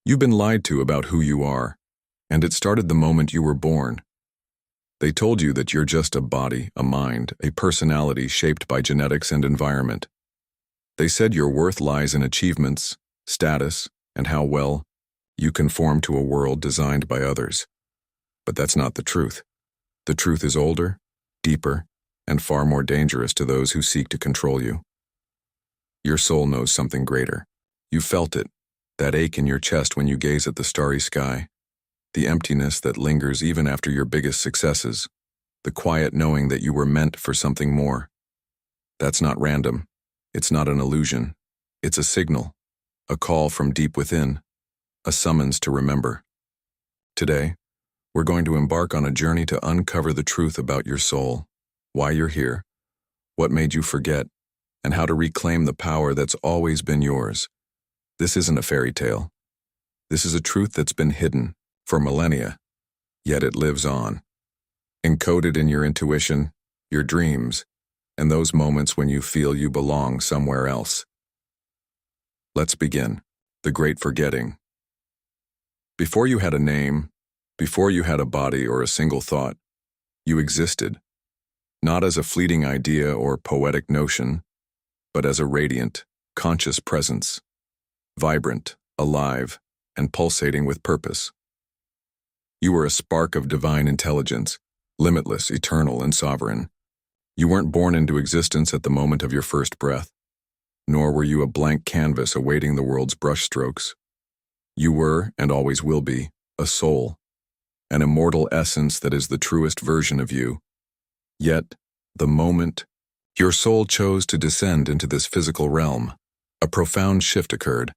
You've been lied to about who you are, and it started the moment you were born. They told you that you're just a body, a mind, a personality shaped by genetics and environment. They said your worth lies in achievements, status, and how well you conform to a world designed by others. But that's not the truth. The truth is older, deeper, and far more dangerous to those who seek to control you. Your soul knows something greater. You felt it, that ache in your chest when you gaze at the starry sky, the emptiness that lingers even after your biggest successes, the quiet knowing that you were meant for something more. That's not random. It's not an illusion. It's a signal, a call from deep within, a summons to remember. Today, we're going to embark on a journey to uncover the truth about your soul, why you're here, what made you forget, and how to reclaim the power that's always been yours. This isn't a fairy tale. This is a truth that's been hidden for millennia, yet it lives on, encoded in your intuition, your dreams, and those moments when you feel you belong somewhere else. Let's begin. The Great Forgetting. Before you had a name, before you had a body or a single thought, you existed, not as a fleeting idea or poetic notion, but as a radiant, conscious presence, vibrant, alive, and pulsating with purpose. You were a spark of divine intelligence, limitless, eternal, and sovereign. You weren't born into existence at the moment of your first breath, nor were you a blank canvas awaiting the world's brushstrokes. You were, and always will be, a soul, an immortal essence that is the truest version of you. Yet, the moment your soul chose to descend into this physical realm, a profound shift occurred.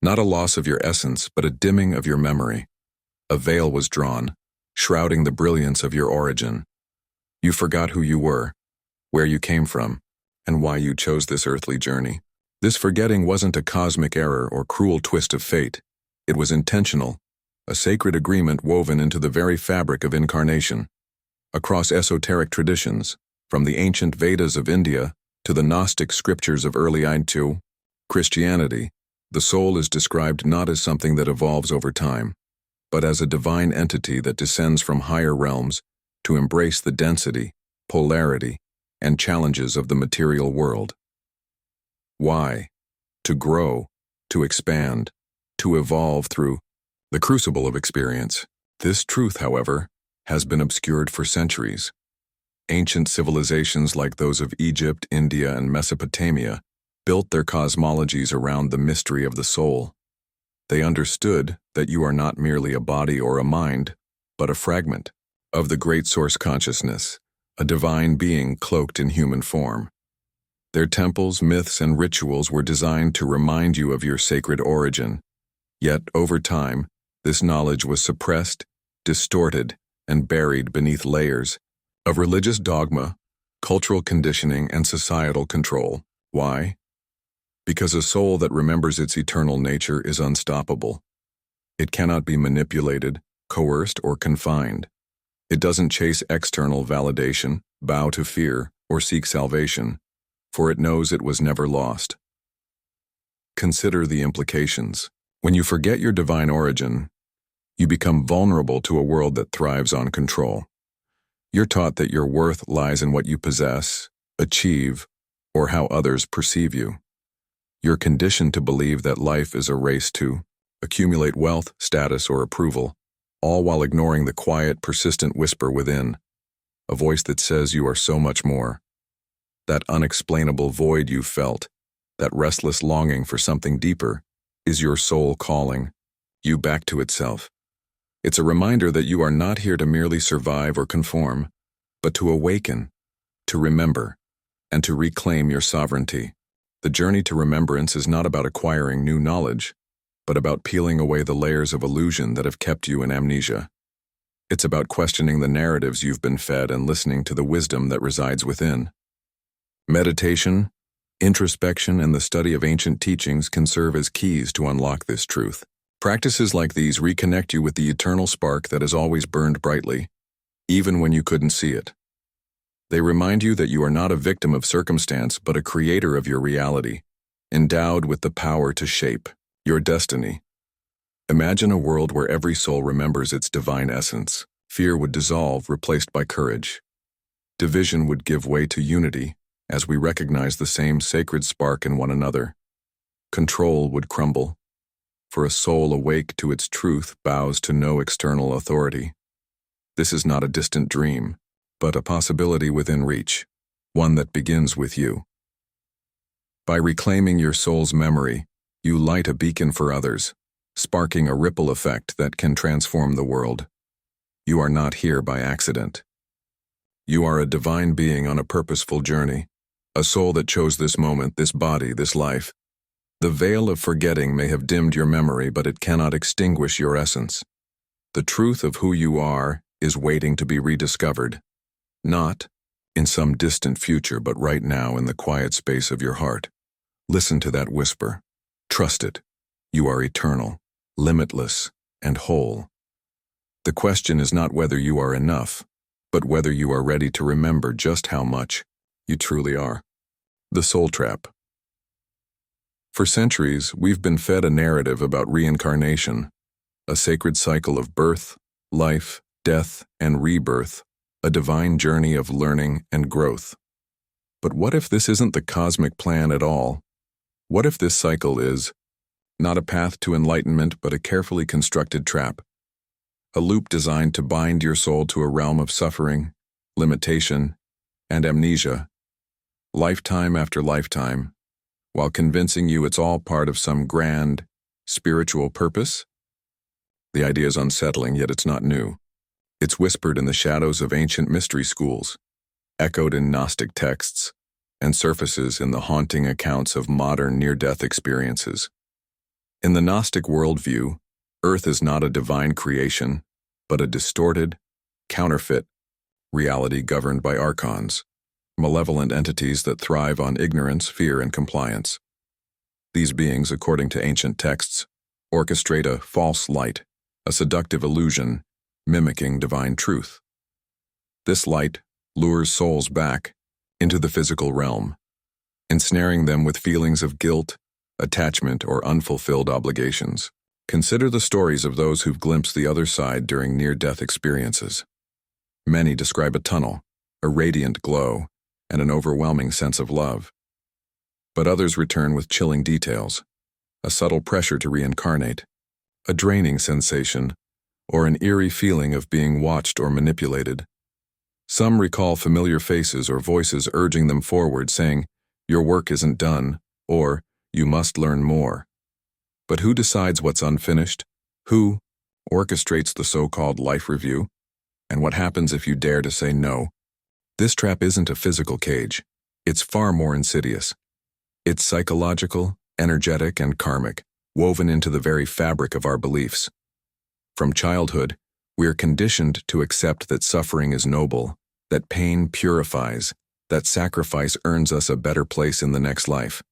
Not a loss of your essence, but a dimming of your memory. A veil was drawn, shrouding the brilliance of your origin. You forgot who you were, where you came from, and why you chose this earthly journey. This forgetting wasn't a cosmic error or cruel twist of fate. It was intentional, a sacred agreement woven into the very fabric of incarnation. Across esoteric traditions, from the ancient Vedas of India to the Gnostic scriptures of early Hindu Christianity, the soul is described not as something that evolves over time, but as a divine entity that descends from higher realms to embrace the density, polarity, and challenges of the material world. Why? To grow, to expand, to evolve through the crucible of experience. This truth, however, has been obscured for centuries. Ancient civilizations like those of Egypt, India, and Mesopotamia built their cosmologies around the mystery of the soul. They understood that you are not merely a body or a mind, but a fragment of the great source consciousness, a divine being cloaked in human form. Their temples, myths, and rituals were designed to remind you of your sacred origin. Yet, over time, this knowledge was suppressed, distorted, and buried beneath layers of religious dogma, cultural conditioning, and societal control. Why? Because a soul that remembers its eternal nature is unstoppable. It cannot be manipulated, coerced, or confined. It doesn't chase external validation, bow to fear, or seek salvation, for it knows it was never lost. Consider the implications. When you forget your divine origin, you become vulnerable to a world that thrives on control. You're taught that your worth lies in what you possess, achieve, or how others perceive you. You're conditioned to believe that life is a race to accumulate wealth, status, or approval, all while ignoring the quiet, persistent whisper within, a voice that says you are so much more. That unexplainable void you felt, that restless longing for something deeper, is your soul calling you back to itself. It's a reminder that you are not here to merely survive or conform, but to awaken, to remember, and to reclaim your sovereignty. The journey to remembrance is not about acquiring new knowledge, but about peeling away the layers of illusion that have kept you in amnesia. It's about questioning the narratives you've been fed and listening to the wisdom that resides within. Meditation, introspection, and the study of ancient teachings can serve as keys to unlock this truth. Practices like these reconnect you with the eternal spark that has always burned brightly, even when you couldn't see it. They remind you that you are not a victim of circumstance, but a creator of your reality, endowed with the power to shape your destiny. Imagine a world where every soul remembers its divine essence. Fear would dissolve, replaced by courage. Division would give way to unity, as we recognize the same sacred spark in one another. Control would crumble, for a soul awake to its truth bows to no external authority. This is not a distant dream, but a possibility within reach, one that begins with you. By reclaiming your soul's memory, you light a beacon for others, sparking a ripple effect that can transform the world. You are not here by accident. You are a divine being on a purposeful journey, a soul that chose this moment, this body, this life. The veil of forgetting may have dimmed your memory, but it cannot extinguish your essence. The truth of who you are is waiting to be rediscovered, not in some distant future, but right now in the quiet space of your heart. Listen to that whisper. Trust it. You are eternal, limitless, and whole. The question is not whether you are enough, but whether you are ready to remember just how much you truly are. The soul trap. For centuries, we've been fed a narrative about reincarnation, a sacred cycle of birth, life, death, and rebirth, a divine journey of learning and growth. But what if this isn't the cosmic plan at all? What if this cycle is not a path to enlightenment, but a carefully constructed trap? A loop designed to bind your soul to a realm of suffering, limitation, and amnesia, lifetime after lifetime, while convincing you it's all part of some grand, spiritual purpose? The idea is unsettling, yet it's not new. It's whispered in the shadows of ancient mystery schools, echoed in Gnostic texts, and surfaces in the haunting accounts of modern near-death experiences. In the Gnostic worldview, Earth is not a divine creation, but a distorted, counterfeit reality governed by archons, malevolent entities that thrive on ignorance, fear, and compliance. These beings, according to ancient texts, orchestrate a false light, a seductive illusion, mimicking divine truth. This light lures souls back into the physical realm, ensnaring them with feelings of guilt, attachment, or unfulfilled obligations. Consider the stories of those who've glimpsed the other side during near-death experiences. Many describe a tunnel, a radiant glow, and an overwhelming sense of love. But others return with chilling details, a subtle pressure to reincarnate, a draining sensation, or an eerie feeling of being watched or manipulated. Some recall familiar faces or voices urging them forward, saying, "Your work isn't done," or "You must learn more." But who decides what's unfinished? Who orchestrates the so-called life review? And what happens if you dare to say no? This trap isn't a physical cage. It's far more insidious. It's psychological, energetic, and karmic, woven into the very fabric of our beliefs. From childhood, we are conditioned to accept that suffering is noble, that pain purifies, that sacrifice earns us a better place in the next life.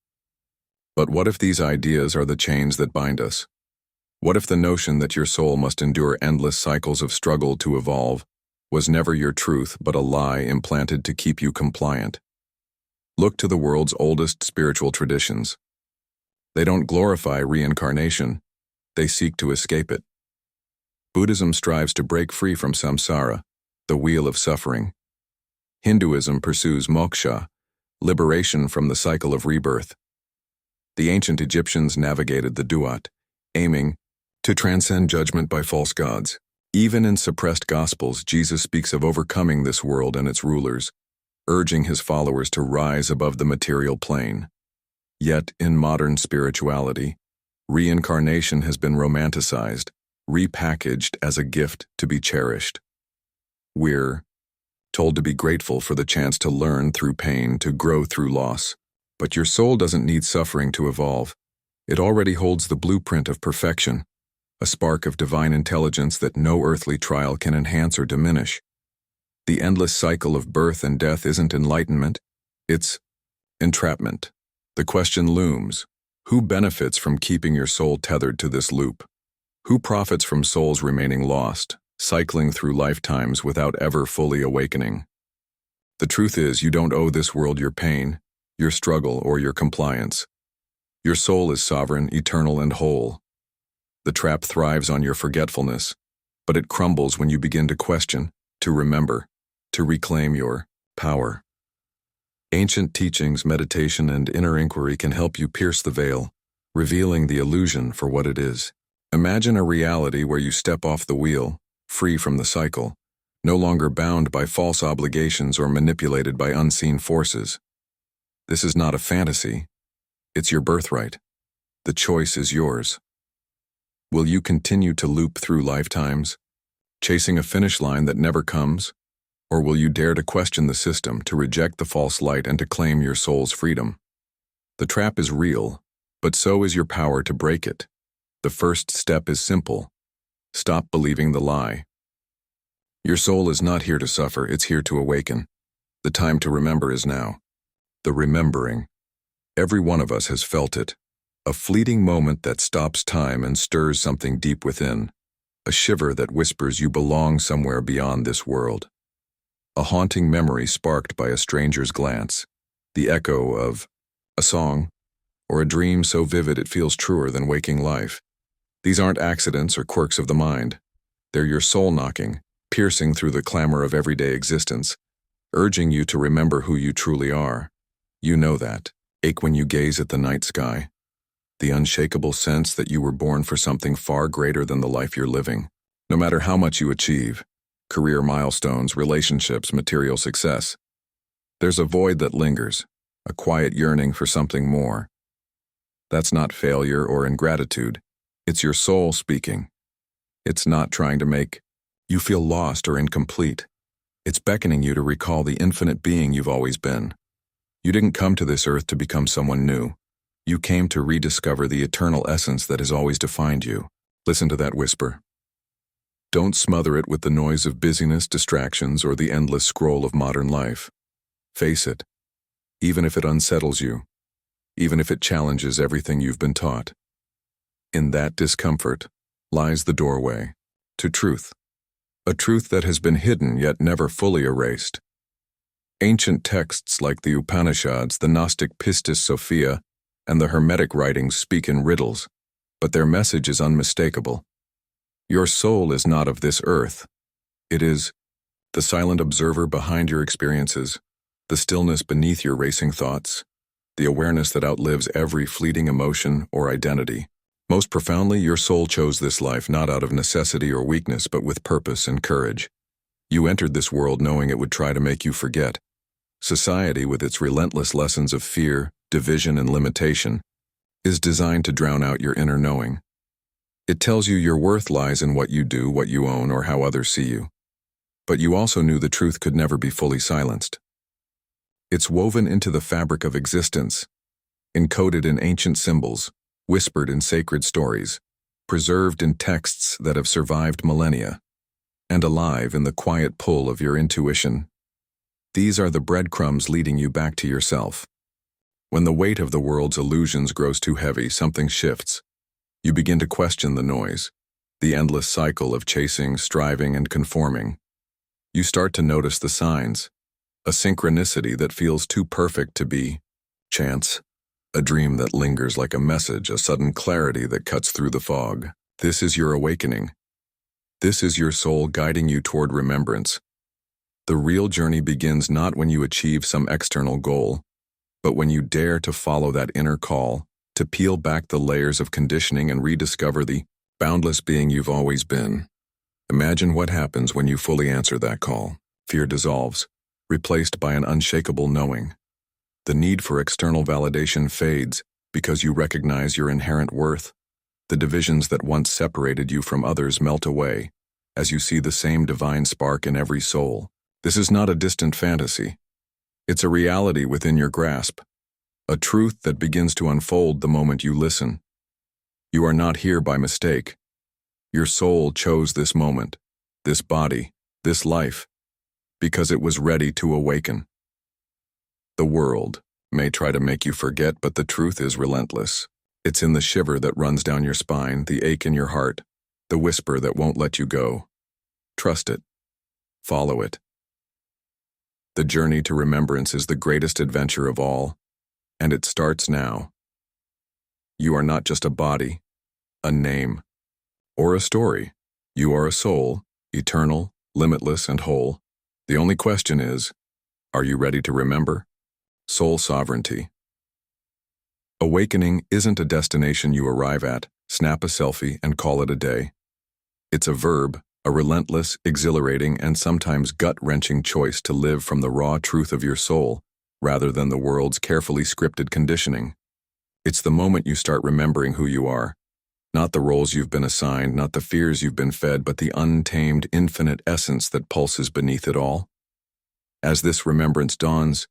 But what if these ideas are the chains that bind us? What if the notion that your soul must endure endless cycles of struggle to evolve was never your truth but a lie implanted to keep you compliant? Look to the world's oldest spiritual traditions. They don't glorify reincarnation, they seek to escape it. Buddhism strives to break free from samsara, the wheel of suffering. Hinduism pursues moksha, liberation from the cycle of rebirth. The ancient Egyptians navigated the duat, aiming to transcend judgment by false gods. Even in suppressed Gospels, Jesus speaks of overcoming this world and its rulers, urging his followers to rise above the material plane. Yet, in modern spirituality, reincarnation has been romanticized, repackaged as a gift to be cherished. We're told to be grateful for the chance to learn through pain, to grow through loss. But your soul doesn't need suffering to evolve. It already holds the blueprint of perfection, a spark of divine intelligence that no earthly trial can enhance or diminish. The endless cycle of birth and death isn't enlightenment, it's entrapment. The question looms: who benefits from keeping your soul tethered to this loop? Who profits from souls remaining lost, cycling through lifetimes without ever fully awakening? The truth is, you don't owe this world your pain, your struggle, or your compliance. Your soul is sovereign, eternal, and whole. The trap thrives on your forgetfulness, but it crumbles when you begin to question, to remember, to reclaim your power. Ancient teachings, meditation, and inner inquiry can help you pierce the veil, revealing the illusion for what it is. Imagine a reality where you step off the wheel, free from the cycle, no longer bound by false obligations or manipulated by unseen forces. This is not a fantasy. It's your birthright. The choice is yours. Will you continue to loop through lifetimes, chasing a finish line that never comes? Or will you dare to question the system, to reject the false light, and to claim your soul's freedom? The trap is real, but so is your power to break it. The first step is simple. Stop believing the lie. Your soul is not here to suffer, it's here to awaken. The time to remember is now. The remembering. Every one of us has felt it. A fleeting moment that stops time and stirs something deep within. A shiver that whispers you belong somewhere beyond this world. A haunting memory sparked by a stranger's glance. The echo of a song, or a dream so vivid it feels truer than waking life. These aren't accidents or quirks of the mind. They're your soul knocking, piercing through the clamor of everyday existence, urging you to remember who you truly are. You know that. Ache when you gaze at the night sky. The unshakable sense that you were born for something far greater than the life you're living. No matter how much you achieve, career milestones, relationships, material success, there's a void that lingers, a quiet yearning for something more. That's not failure or ingratitude. It's your soul speaking. It's not trying to make you feel lost or incomplete. It's beckoning you to recall the infinite being you've always been. You didn't come to this earth to become someone new. You came to rediscover the eternal essence that has always defined you. Listen to that whisper. Don't smother it with the noise of busyness, distractions, or the endless scroll of modern life. Face it, even if it unsettles you, even if it challenges everything you've been taught. In that discomfort lies the doorway to truth, a truth that has been hidden yet never fully erased. Ancient texts like the Upanishads, the Gnostic Pistis Sophia, and the Hermetic writings speak in riddles, but their message is unmistakable. Your soul is not of this earth. It is the silent observer behind your experiences, the stillness beneath your racing thoughts, the awareness that outlives every fleeting emotion or identity. Most profoundly, your soul chose this life not out of necessity or weakness, but with purpose and courage. You entered this world knowing it would try to make you forget. Society, with its relentless lessons of fear, division, and limitation, is designed to drown out your inner knowing. It tells you your worth lies in what you do, what you own, or how others see you. But you also knew the truth could never be fully silenced. It's woven into the fabric of existence, encoded in ancient symbols, whispered in sacred stories, preserved in texts that have survived millennia, and alive in the quiet pull of your intuition. These are the breadcrumbs leading you back to yourself. When the weight of the world's illusions grows too heavy, something shifts. You begin to question the noise, the endless cycle of chasing, striving, and conforming. You start to notice the signs, a synchronicity that feels too perfect to be chance, a dream that lingers like a message, a sudden clarity that cuts through the fog. This is your awakening. This is your soul guiding you toward remembrance. The real journey begins not when you achieve some external goal, but when you dare to follow that inner call, to peel back the layers of conditioning and rediscover the boundless being you've always been. Imagine what happens when you fully answer that call. Fear dissolves, replaced by an unshakable knowing. The need for external validation fades because you recognize your inherent worth. The divisions that once separated you from others melt away as you see the same divine spark in every soul. This is not a distant fantasy. It's a reality within your grasp, a truth that begins to unfold the moment you listen. You are not here by mistake. Your soul chose this moment, this body, this life, because it was ready to awaken. The world may try to make you forget, but the truth is relentless. It's in the shiver that runs down your spine, the ache in your heart, the whisper that won't let you go. Trust it. Follow it. The journey to remembrance is the greatest adventure of all, and it starts now. You are not just a body, a name, or a story. You are a soul, eternal, limitless, and whole. The only question is, are you ready to remember? Soul sovereignty. Awakening isn't a destination you arrive at, snap a selfie, and call it a day. It's a verb, a relentless, exhilarating, and sometimes gut-wrenching choice to live from the raw truth of your soul, rather than the world's carefully scripted conditioning. It's the moment you start remembering who you are. Not the roles you've been assigned, not the fears you've been fed, but the untamed, infinite essence that pulses beneath it all. As this remembrance dawns,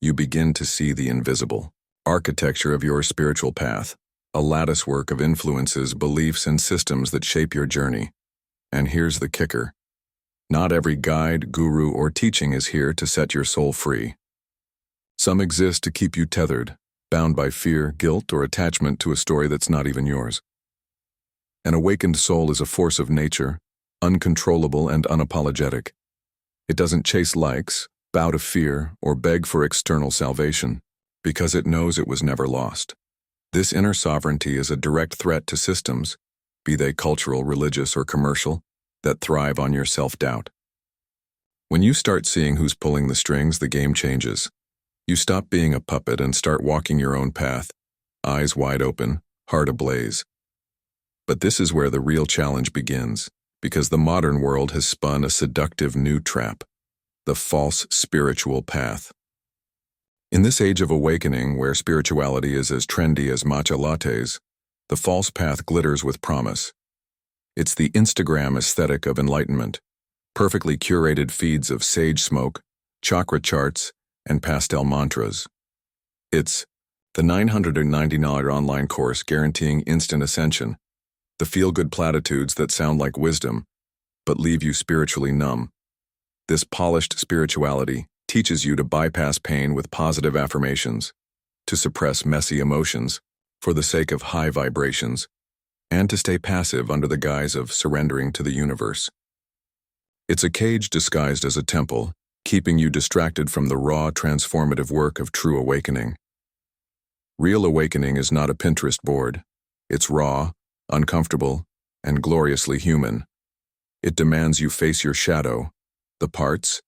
you begin to see the invisible architecture of your spiritual path, a latticework of influences, beliefs, and systems that shape your journey. And here's the kicker. Not every guide, guru, or teaching is here to set your soul free. Some exist to keep you tethered, bound by fear, guilt, or attachment to a story that's not even yours. An awakened soul is a force of nature, uncontrollable and unapologetic. It doesn't chase likes, bow to fear, or beg for external salvation, because it knows it was never lost. This inner sovereignty is a direct threat to systems, be they cultural, religious, or commercial, that thrive on your self-doubt. When you start seeing who's pulling the strings, the game changes. You stop being a puppet and start walking your own path, eyes wide open, heart ablaze. But this is where the real challenge begins, because the modern world has spun a seductive new trap, the false spiritual path. In this age of awakening, where spirituality is as trendy as matcha lattes, the false path glitters with promise. It's the Instagram aesthetic of enlightenment, perfectly curated feeds of sage smoke, chakra charts, and pastel mantras. It's the $999 online course guaranteeing instant ascension, the feel-good platitudes that sound like wisdom, but leave you spiritually numb. This polished spirituality teaches you to bypass pain with positive affirmations, to suppress messy emotions for the sake of high vibrations, and to stay passive under the guise of surrendering to the universe. It's a cage disguised as a temple, keeping you distracted from the raw, transformative work of true awakening. Real awakening is not a Pinterest board. It's raw, uncomfortable, and gloriously human. It demands you face your shadow, the parts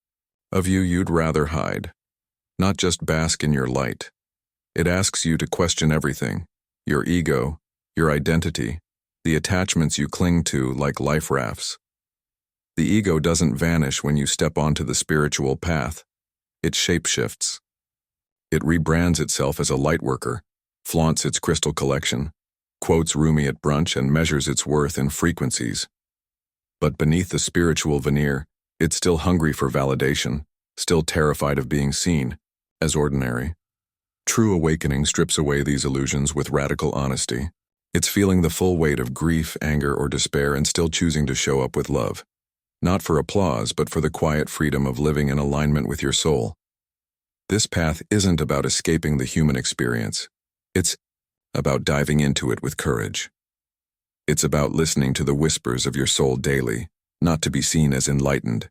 of you you'd rather hide, not just bask in your light. It asks you to question everything, your ego, your identity, the attachments you cling to like life rafts. The ego doesn't vanish when you step onto the spiritual path. It shapeshifts. It rebrands itself as a lightworker, flaunts its crystal collection, quotes Rumi at brunch, and measures its worth in frequencies. But beneath the spiritual veneer, it's still hungry for validation, still terrified of being seen as ordinary. True awakening strips away these illusions with radical honesty. It's feeling the full weight of grief, anger, or despair and still choosing to show up with love. Not for applause, but for the quiet freedom of living in alignment with your soul. This path isn't about escaping the human experience. It's about diving into it with courage. It's about listening to the whispers of your soul daily, not to be seen as enlightened,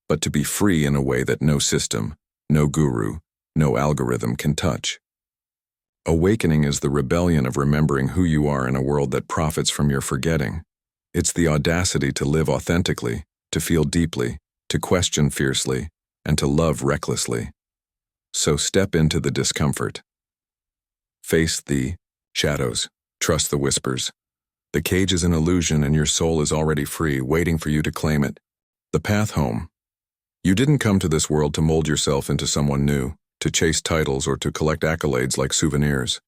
but to be free in a way that no system, no guru, no algorithm can touch. Awakening is the rebellion of remembering who you are in a world that profits from your forgetting. It's the audacity to live authentically, to feel deeply, to question fiercely, and to love recklessly. So step into the discomfort. Face the shadows. Trust the whispers. The cage is an illusion and your soul is already free, waiting for you to claim it. The path home. You didn't come to this world to mold yourself into someone new, to chase titles, or to collect accolades like souvenirs.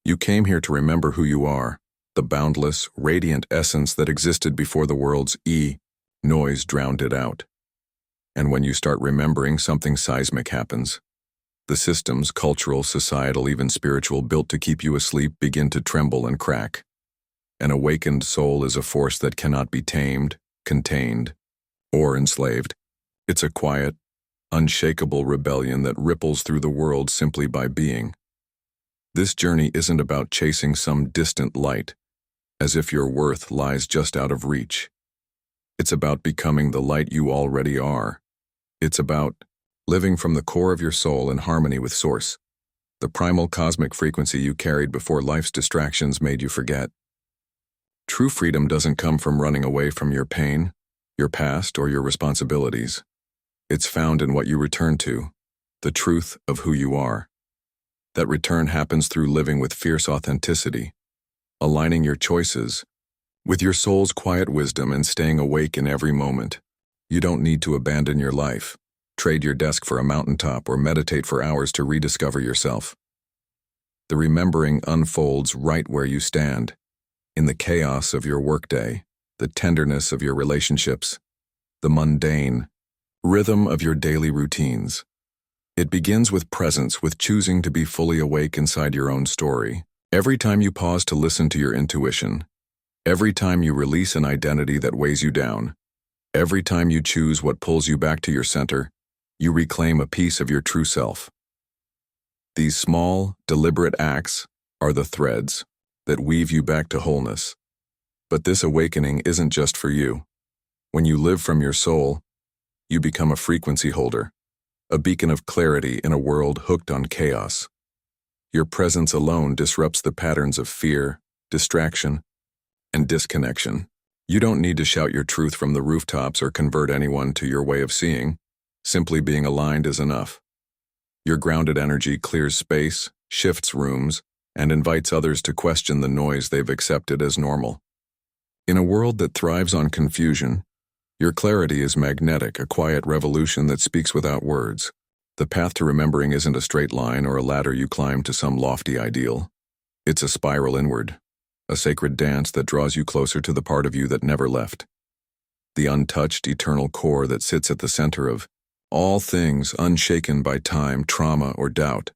You came here to remember who you are, the boundless, radiant essence that existed before the world's noise drowned it out. And when you start remembering, something seismic happens. The systems, cultural, societal, even spiritual, built to keep you asleep begin to tremble and crack. An awakened soul is a force that cannot be tamed, contained, or enslaved. It's a quiet, unshakable rebellion that ripples through the world simply by being. This journey isn't about chasing some distant light, as if your worth lies just out of reach. It's about becoming the light you already are. It's about living from the core of your soul in harmony with Source, the primal cosmic frequency you carried before life's distractions made you forget. True freedom doesn't come from running away from your pain, your past, or your responsibilities. It's found in what you return to, the truth of who you are. That return happens through living with fierce authenticity, aligning your choices with your soul's quiet wisdom and staying awake in every moment. You don't need to abandon your life, trade your desk for a mountaintop, or meditate for hours to rediscover yourself. The remembering unfolds right where you stand, in the chaos of your workday, the tenderness of your relationships, the mundane rhythm of your daily routines. It begins with presence, with choosing to be fully awake inside your own story. Every time you pause to listen to your intuition, every time you release an identity that weighs you down, every time you choose what pulls you back to your center, you reclaim a piece of your true self. These small, deliberate acts are the threads that weave you back to wholeness. But this awakening isn't just for you. When you live from your soul, you become a frequency holder, a beacon of clarity in a world hooked on chaos. Your presence alone disrupts the patterns of fear, distraction, and disconnection. You don't need to shout your truth from the rooftops or convert anyone to your way of seeing. Simply being aligned is enough. Your grounded energy clears space, shifts rooms, and invites others to question the noise they've accepted as normal. In a world that thrives on confusion, your clarity is magnetic, a quiet revolution that speaks without words. The path to remembering isn't a straight line or a ladder you climb to some lofty ideal. It's a spiral inward, a sacred dance that draws you closer to the part of you that never left. The untouched, eternal core that sits at the center of all things, unshaken by time, trauma, or doubt.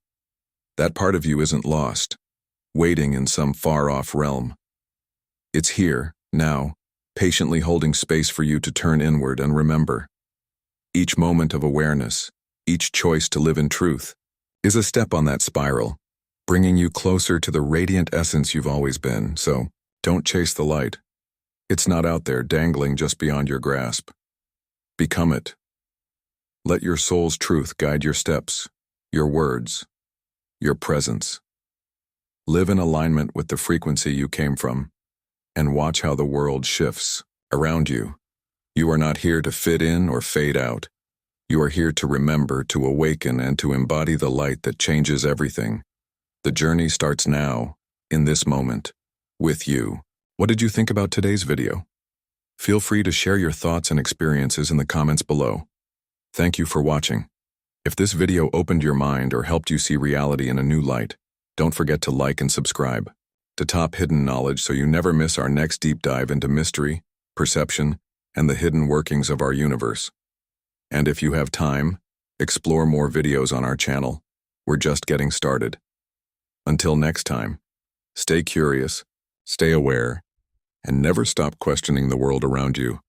That part of you isn't lost, waiting in some far-off realm. It's here, now, patiently holding space for you to turn inward and remember. Each moment of awareness, each choice to live in truth, is a step on that spiral, bringing you closer to the radiant essence you've always been. So, don't chase the light. It's not out there dangling just beyond your grasp. Become it. Let your soul's truth guide your steps, your words, your presence. Live in alignment with the frequency you came from, and watch how the world shifts around you. You are not here to fit in or fade out. You are here to remember, to awaken, and to embody the light that changes everything. The journey starts now, in this moment, with you. What did you think about today's video? Feel free to share your thoughts and experiences in the comments below. Thank you for watching. If this video opened your mind or helped you see reality in a new light, don't forget to like and subscribe to Top Hidden Knowledge so you never miss our next deep dive into mystery, perception, and the hidden workings of our universe. And if you have time, explore more videos on our channel. We're just getting started. Until next time, stay curious, stay aware, and never stop questioning the world around you.